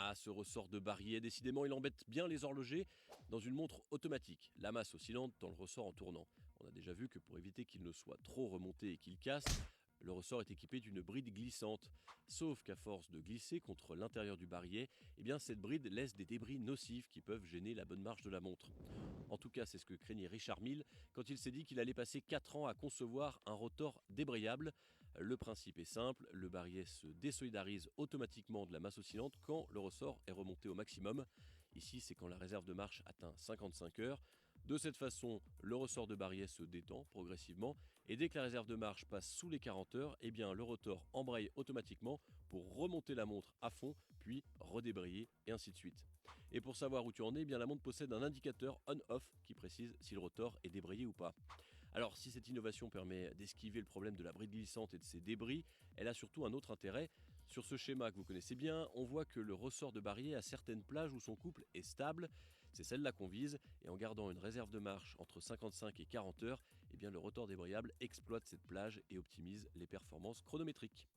Ah, ce ressort de barillet, décidément, il embête bien les horlogers dans une montre automatique. La masse oscillante dans le ressort en tournant. On a déjà vu que pour éviter qu'il ne soit trop remonté et qu'il casse, le ressort est équipé d'une bride glissante. Sauf qu'à force de glisser contre l'intérieur du barillet, eh bien cette bride laisse des débris nocifs qui peuvent gêner la bonne marche de la montre. En tout cas, c'est ce que craignait Richard Mille quand il s'est dit qu'il allait passer 4 ans à concevoir un rotor débrayable. Le principe est simple, le barillet se désolidarise automatiquement de la masse oscillante quand le ressort est remonté au maximum. Ici, c'est quand la réserve de marche atteint 55 heures. De cette façon, le ressort de barillet se détend progressivement et dès que la réserve de marche passe sous les 40 heures, eh bien, le rotor embraye automatiquement pour remonter la montre à fond, puis redébrayer et ainsi de suite. Et pour savoir où tu en es, eh bien, la montre possède un indicateur on-off qui précise si le rotor est débrayé ou pas. Alors, si cette innovation permet d'esquiver le problème de la bride glissante et de ses débris, elle a surtout un autre intérêt. Sur ce schéma que vous connaissez bien, on voit que le ressort de barillet a certaines plages où son couple est stable, c'est celle-là qu'on vise, et en gardant une réserve de marche entre 55 et 40 heures, eh bien le rotor débrayable exploite cette plage et optimise les performances chronométriques.